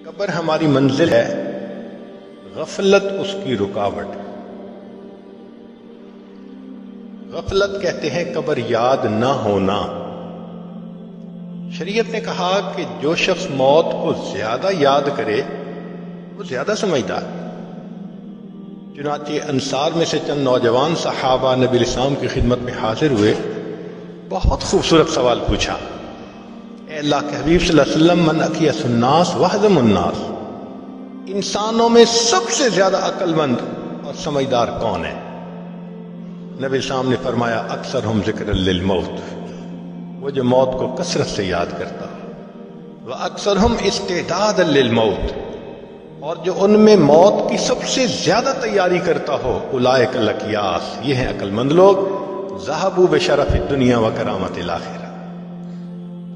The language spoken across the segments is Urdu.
قبر ہماری منزل ہے، غفلت اس کی رکاوٹ ہے۔ غفلت کہتے ہیں قبر یاد نہ ہونا۔ شریعت نے کہا کہ جو شخص موت کو زیادہ یاد کرے وہ زیادہ سمجھدار ہے۔ چنانچہ انصار میں سے چند نوجوان صحابہ نبی الاسلام کی خدمت میں حاضر ہوئے، بہت خوبصورت سوال پوچھا، اے اللہ کے حبیب صلی اللہ علیہ وسلم، من اکیس الناس واحذم الناس، انسانوں میں سب سے زیادہ عقل مند اور سمجھدار کون ہے؟ نبی الاسلام نے فرمایا، اکثرہم ذکر للموت، وہ جو موت کو کثرت سے یاد کرتا ہو، واکثرہم استعداد للموت، اور جو ان میں موت کی سب سے زیادہ تیاری کرتا ہو، اولئک الاکیاس، یہ ہیں عقل مند لوگ، ذہبوا بشرف الدنیا وکرامت الاخرہ۔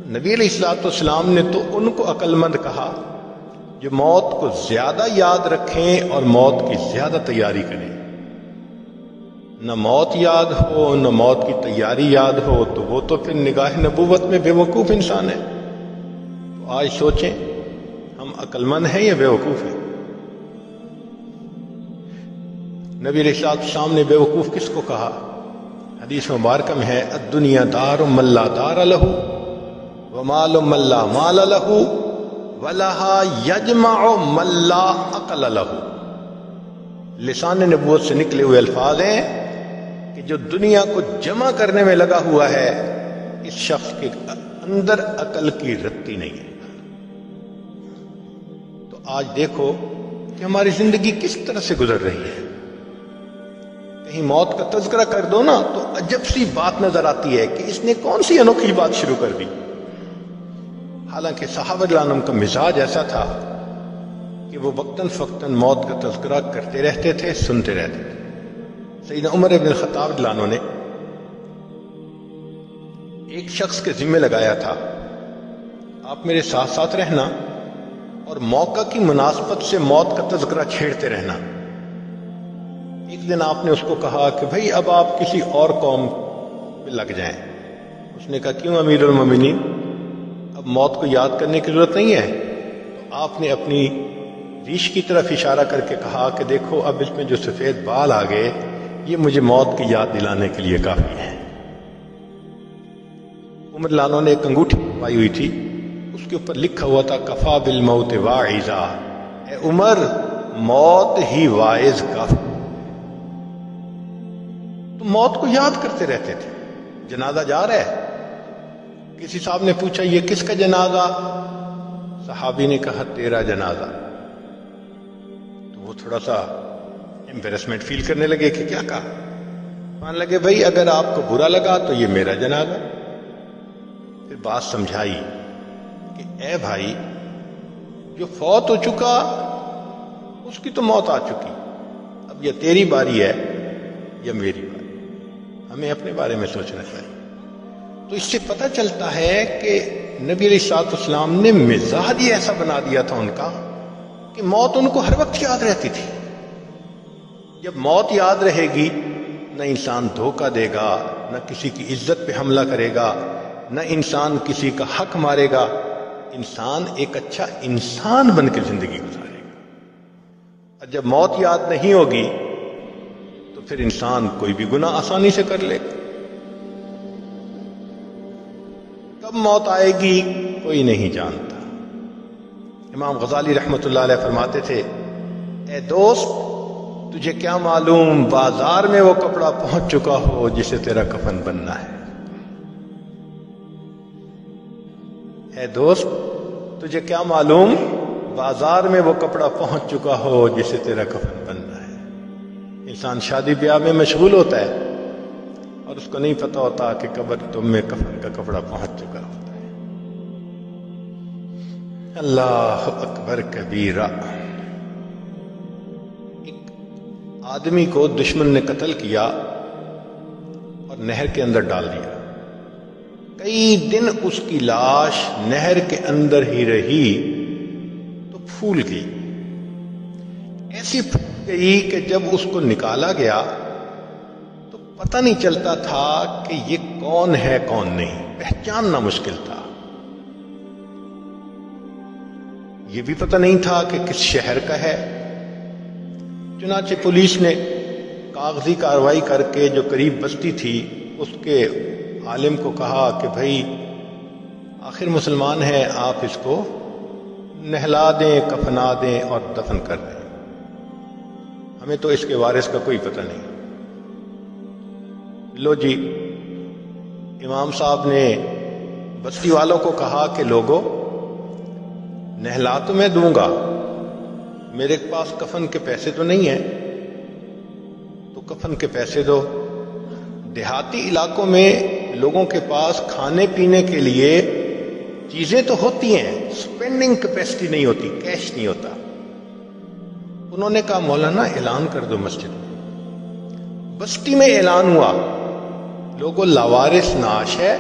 نبی علیہ الصلوۃ والسلام نے تو ان کو عقل مند کہا جو موت کو زیادہ یاد رکھیں اور موت کی زیادہ تیاری کریں۔ نہ موت یاد ہو نہ موت کی تیاری یاد ہو تو وہ تو پھر نگاہ نبوت میں بے وقوف انسان ہے۔ تو آج سوچیں، ہم عقل مند ہیں یا بے وقوف ہیں؟ نبی علیہ الصلوۃ والسلام نے بے وقوف کس کو کہا؟ حدیث مبارکہ میں ہے، الدنیا دار من لا دار لہ ومال من لا مال لہ ولہا یجمع من لا عقل لہ۔ لسان نبوت سے نکلے ہوئے الفاظ ہیں کہ جو دنیا کو جمع کرنے میں لگا ہوا ہے، اس شخص کے اندر عقل کی رتی نہیں ہے۔ تو آج دیکھو کہ ہماری زندگی کس طرح سے گزر رہی ہے۔ کہیں موت کا تذکرہ کر دو نا تو عجب سی بات نظر آتی ہے کہ اس نے کون سی انوکھی بات شروع کر دی۔ حالانکہ صحابہ رضوان کا مزاج ایسا تھا کہ وہ وقتاً فوقتاً موت کا تذکرہ کرتے رہتے تھے، سنتے رہتے تھے۔ سیدنا عمر بن الخطاب رضی اللہ عنہ نے ایک شخص کے ذمہ لگایا تھا، آپ میرے ساتھ ساتھ رہنا اور موقع کی مناسبت سے موت کا تذکرہ چھیڑتے رہنا۔ ایک دن آپ نے اس کو کہا کہ بھئی اب آپ کسی اور قوم پہ لگ جائیں۔ اس نے کہا، کیوں امیر المومنین، اب موت کو یاد کرنے کی ضرورت نہیں ہے؟ تو آپ نے اپنی ریش کی طرف اشارہ کر کے کہا کہ دیکھو اب اس میں جو سفید بال آ گئے، یہ مجھے موت کی یاد دلانے کے لیے کافی ہے۔ عمر لانو نے ایک انگوٹھی پائی ہوئی تھی، اس کے اوپر لکھا ہوا تھا، کفا بالموت واعظا، اے عمر موت ہی واعظ کافی۔ تو موت کو یاد کرتے رہتے تھے۔ جنازہ جا رہا ہے، کسی صاحب نے پوچھا یہ کس کا جنازہ؟ صحابی نے کہا تیرا جنازہ۔ تو وہ تھوڑا سا امبیرسمنٹ فیل کرنے لگے کہ کیا کہا؟ مان لگے بھئی اگر آپ کو برا لگا تو یہ میرا جنازہ۔ پھر بات سمجھائی کہ اے بھائی، جو فوت ہو چکا اس کی تو موت آ چکی، اب یہ تیری باری ہے یا میری باری؟ ہمیں اپنے بارے میں سوچنا چاہیے۔ تو اس سے پتہ چلتا ہے کہ نبی علیہ الصلوۃ والسلام نے مزاج ہی ایسا بنا دیا تھا ان کا کہ موت ان کو ہر وقت یاد رہتی تھی۔ جب موت یاد رہے گی، نہ انسان دھوکہ دے گا، نہ کسی کی عزت پہ حملہ کرے گا، نہ انسان کسی کا حق مارے گا، انسان ایک اچھا انسان بن کے زندگی گزارے گا۔ اور جب موت یاد نہیں ہوگی تو پھر انسان کوئی بھی گناہ آسانی سے کر لے گا۔ کب موت آئے گی کوئی نہیں جانتا۔ امام غزالی رحمۃ اللہ علیہ فرماتے تھے، اے دوست تجھے کیا معلوم بازار میں وہ کپڑا پہنچ چکا ہو جسے تیرا کفن بننا ہے۔ اے دوست تجھے کیا معلوم بازار میں وہ کپڑا پہنچ چکا ہو جسے تیرا کفن بننا ہے۔ انسان شادی بیاہ میں مشغول ہوتا ہے اور اس کو نہیں پتہ ہوتا کہ قبر تم میں کفن کا کپڑا پہنچ چکا ہوتا ہے۔ اللہ اکبر کبیرہ۔ ایک آدمی کو دشمن نے قتل کیا اور نہر کے اندر ڈال دیا۔ کئی دن اس کی لاش نہر کے اندر ہی رہی تو پھول گئی، ایسی پھول گئی کہ جب اس کو نکالا گیا تو پتہ نہیں چلتا تھا کہ یہ کون ہے کون نہیں، پہچاننا مشکل تھا۔ یہ بھی پتہ نہیں تھا کہ کس شہر کا ہے۔ چنانچہ پولیس نے کاغذی کارروائی کر کے جو قریب بستی تھی اس کے عالم کو کہا کہ بھائی آخر مسلمان ہے، آپ اس کو نہلا دیں، کفنا دیں اور دفن کر دیں، ہمیں تو اس کے وارث کا کوئی پتہ نہیں۔ لو جی، امام صاحب نے بستی والوں کو کہا کہ لوگوں، نہلا تو میں دوں گا، میرے پاس کفن کے پیسے تو نہیں ہیں، تو کفن کے پیسے دو۔ دیہاتی علاقوں میں لوگوں کے پاس کھانے پینے کے لیے چیزیں تو ہوتی ہیں، سپینڈنگ کیپیسٹی نہیں ہوتی، کیش نہیں ہوتا۔ انہوں نے کہا مولانا اعلان کر دو مسجد میں۔ بستی میں اعلان ہوا، لوگوں لاوارث نعش ہے،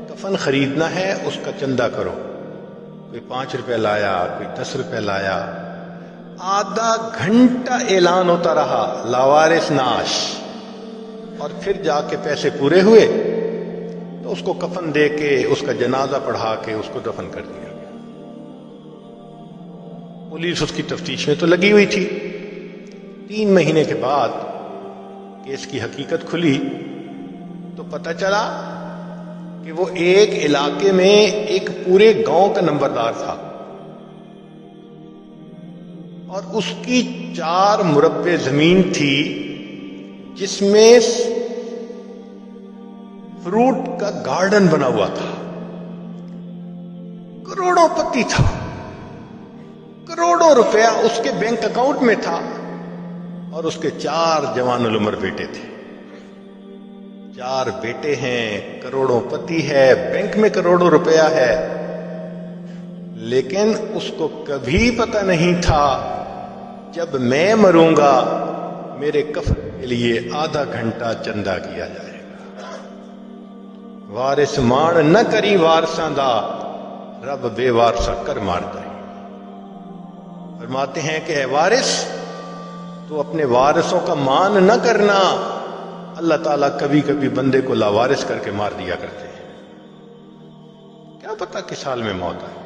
کفن خریدنا ہے، اس کا چندہ کرو۔ کوئی 5 روپے لایا، کوئی 10 روپے لایا۔ آدھا گھنٹہ اعلان ہوتا رہا لاوارث نعش، اور پھر جا کے پیسے پورے ہوئے تو اس کو کفن دے کے، اس کا جنازہ پڑھا کے اس کو دفن کر دیا گیا۔ پولیس اس کی تفتیش میں تو لگی ہوئی تھی۔ 3 مہینے کے بعد کیس کی حقیقت کھلی تو پتہ چلا کہ وہ ایک علاقے میں ایک پورے گاؤں کا نمبردار تھا، اور اس کی 4 مربع زمین تھی جس میں فروٹ کا گارڈن بنا ہوا تھا۔ کروڑوں پتی تھا، کروڑوں روپیہ اس کے بینک اکاؤنٹ میں تھا، اور اس کے 4 جوان العمر بیٹے تھے۔ 4 بیٹے ہیں، کروڑوں پتی ہے، بینک میں کروڑوں روپیہ ہے، لیکن اس کو کبھی پتہ نہیں تھا جب میں مروں گا میرے کفن کے لیے آدھا گھنٹہ چندہ کیا جائے گا۔ وارث مان نہ کری وارثاں دا، رب بے وارثا کر مار دے۔ فرماتے ہیں کہ اے وارث، تو اپنے وارثوں کا مان نہ کرنا، اللہ تعالیٰ کبھی کبھی بندے کو لاوارث کر کے مار دیا کرتے ہیں، کیا پتہ کس حال میں موت ہے۔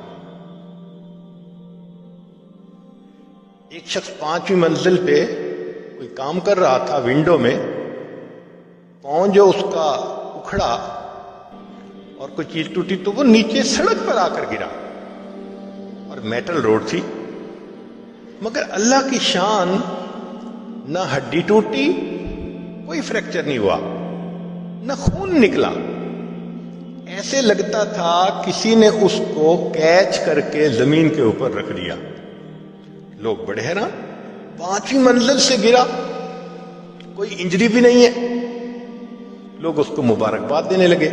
ایک شخص 5ویں منزل پہ کوئی کام کر رہا تھا، ونڈو میں پاؤں جو اس کا اکھڑا اور کوئی چیز ٹوٹی تو وہ نیچے سڑک پر آ کر گرا، اور میٹل روڈ تھی، مگر اللہ کی شان، نہ ہڈی ٹوٹی، کوئی فریکچر نہیں ہوا، نہ خون نکلا، ایسے لگتا تھا کسی نے اس کو کیچ کر کے زمین کے اوپر رکھ دیا۔ لوگ بڑے حیران، 5ویں منزل سے گرا، کوئی انجری بھی نہیں ہے۔ لوگ اس کو مبارکباد دینے لگے۔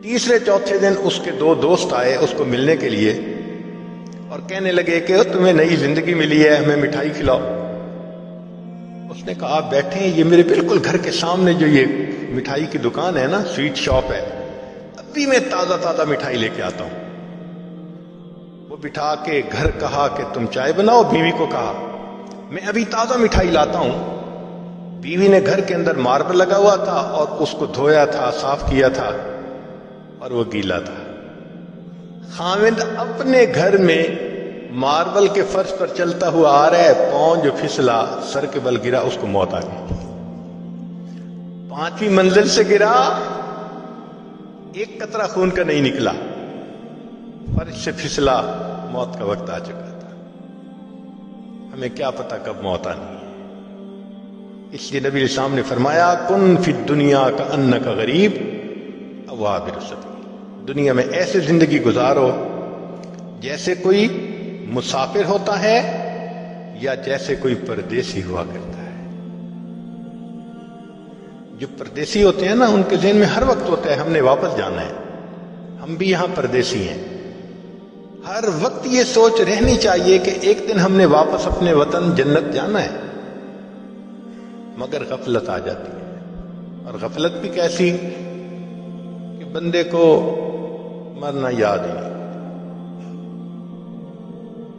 تیسرے چوتھے دن اس کے 2 دوست آئے اس کو ملنے کے لیے، اور کہنے لگے کہ تمہیں نئی زندگی ملی ہے، ہمیں مٹھائی کھلاؤ۔ اس نے کہا آپ بیٹھیں، یہ میرے بالکل گھر کے سامنے جو یہ مٹھائی کی دکان ہے نا، سویٹ شاپ ہے، ابھی میں تازہ مٹھائی لے کے آتا ہوں۔ وہ بٹھا کے گھر کہا کہ تم چائے بناؤ، بیوی کو کہا میں ابھی تازہ مٹھائی لاتا ہوں۔ بیوی نے گھر کے اندر ماربل لگا ہوا تھا اور اس کو دھویا تھا، صاف کیا تھا، اور وہ گیلا تھا۔ خاوند اپنے گھر میں ماربل کے فرش پر چلتا ہوا آ رہا ہے، پاؤں جو پھسلا، سر کے بل گرا، اس کو موت آ گئی۔ 5ویں منزل سے گرا، ایک قطرہ خون کا نہیں نکلا، فرش سے پھسلا، موت کا وقت آ چکا تھا۔ ہمیں کیا پتا کب موت آنی ہے، اس لیے نبی اسلام نے فرمایا کن فی الدنیا کأنک غریب او عابر السبیل، دنیا میں ایسے زندگی گزارو جیسے کوئی مسافر ہوتا ہے یا جیسے کوئی پردیسی ہوا کرتا ہے۔ جو پردیسی ہوتے ہیں نا، ان کے ذہن میں ہر وقت ہوتا ہے ہم نے واپس جانا ہے، ہم بھی یہاں پردیسی ہیں۔ ہر وقت یہ سوچ رہنی چاہیے کہ ایک دن ہم نے واپس اپنے وطن جنت جانا ہے، مگر غفلت آ جاتی ہے، اور غفلت بھی کیسی کہ بندے کو مرنا یاد ہی نہیں۔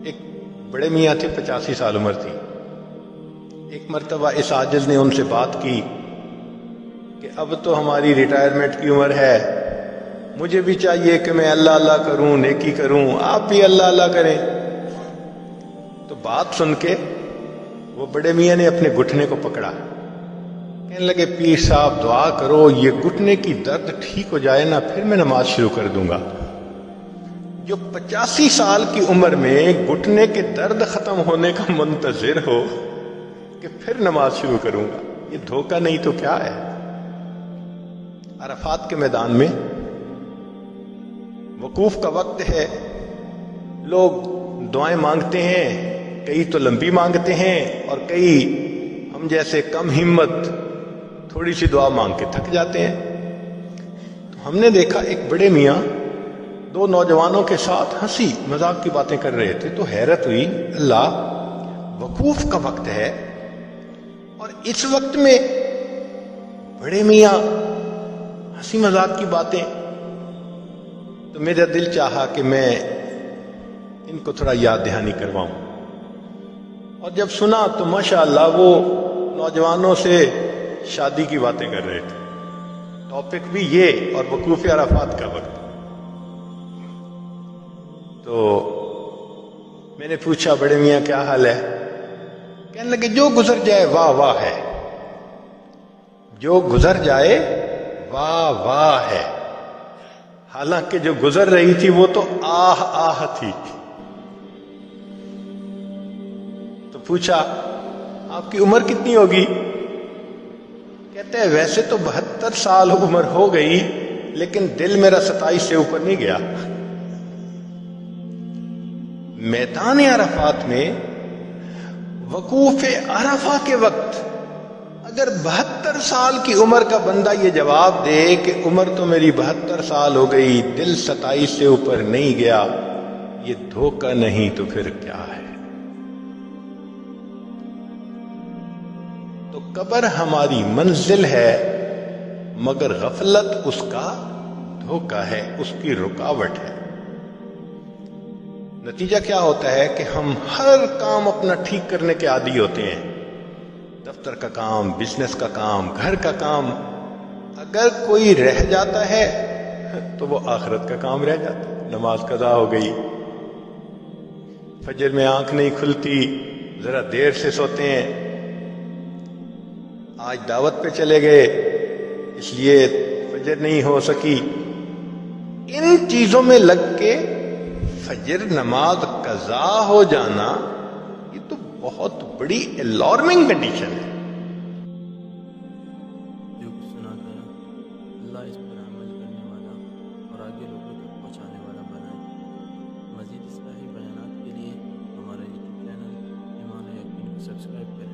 ایک بڑے میاں تھے، 85 سال عمر تھی۔ ایک مرتبہ اس عاجز نے ان سے بات کی کہ اب تو ہماری ریٹائرمنٹ کی عمر ہے، مجھے بھی چاہیے کہ میں اللہ اللہ کروں، نیکی کروں، آپ بھی اللہ اللہ کریں۔ تو بات سن کے وہ بڑے میاں نے اپنے گھٹنے کو پکڑا، کہنے لگے پیر صاحب دعا کرو یہ گھٹنے کی درد ٹھیک ہو جائے نا، پھر میں نماز شروع کر دوں گا۔ جو 85 سال کی عمر میں گھٹنے کے درد ختم ہونے کا منتظر ہو کہ پھر نماز شروع کروں گا، یہ دھوکہ نہیں تو کیا ہے؟ عرفات کے میدان میں وقوف کا وقت ہے، لوگ دعائیں مانگتے ہیں، کئی تو لمبی مانگتے ہیں اور کئی ہم جیسے کم ہمت تھوڑی سی دعا مانگ کے تھک جاتے ہیں۔ تو ہم نے دیکھا ایک بڑے میاں دو نوجوانوں کے ساتھ ہنسی مذاق کی باتیں کر رہے تھے، تو حیرت ہوئی، اللہ وقوف کا وقت ہے اور اس وقت میں بڑے میاں ہنسی مذاق کی باتیں، تو میرا دل چاہا کہ میں ان کو تھوڑا یاد دہانی کرواؤں۔ اور جب سنا تو ماشاءاللہ وہ نوجوانوں سے شادی کی باتیں کر رہے تھے، ٹاپک بھی یہ اور وقوف عرفات کا وقت۔ تو میں نے پوچھا بڑے میاں کیا حال ہے؟ کہنے لگے جو گزر جائے واہ واہ ہے، جو گزر جائے واہ واہ ہے۔ حالانکہ جو گزر رہی تھی وہ تو آہ آہ تھی۔ تو پوچھا آپ کی عمر کتنی ہوگی؟ کہتے ہیں ویسے تو 72 سال عمر ہو گئی، لیکن دل میرا 27 سے اوپر نہیں گیا۔ میدان عرفات میں وقوف عرفہ کے وقت اگر 72 سال کی عمر کا بندہ یہ جواب دے کہ عمر تو میری 72 سال ہو گئی، دل 27 سے اوپر نہیں گیا، یہ دھوکہ نہیں تو پھر کیا ہے؟ تو قبر ہماری منزل ہے، مگر غفلت اس کا دھوکہ ہے، اس کی رکاوٹ ہے۔ نتیجہ کیا ہوتا ہے کہ ہم ہر کام اپنا ٹھیک کرنے کے عادی ہوتے ہیں، دفتر کا کام، بزنس کا کام، گھر کا کام، اگر کوئی رہ جاتا ہے تو وہ آخرت کا کام رہ جاتا ہے۔ نماز قضا ہو گئی، فجر میں آنکھ نہیں کھلتی، ذرا دیر سے سوتے ہیں، آج دعوت پہ چلے گئے اس لیے فجر نہیں ہو سکی، ان چیزوں میں لگ کے فجر نماز قضا ہو جانا یہ تو بہت بڑی الارمنگ کنڈیشن ہے۔ جو کچھ سنا گیا اللہ اس پر عمل کرنے والا اور آگے لوگوں تک پہنچانے والا بنائے۔ مزید اصلاحی بیانات کے لیے ہمارا یوٹیوب چینل ایمان و یقین کو سبسکرائب کریں۔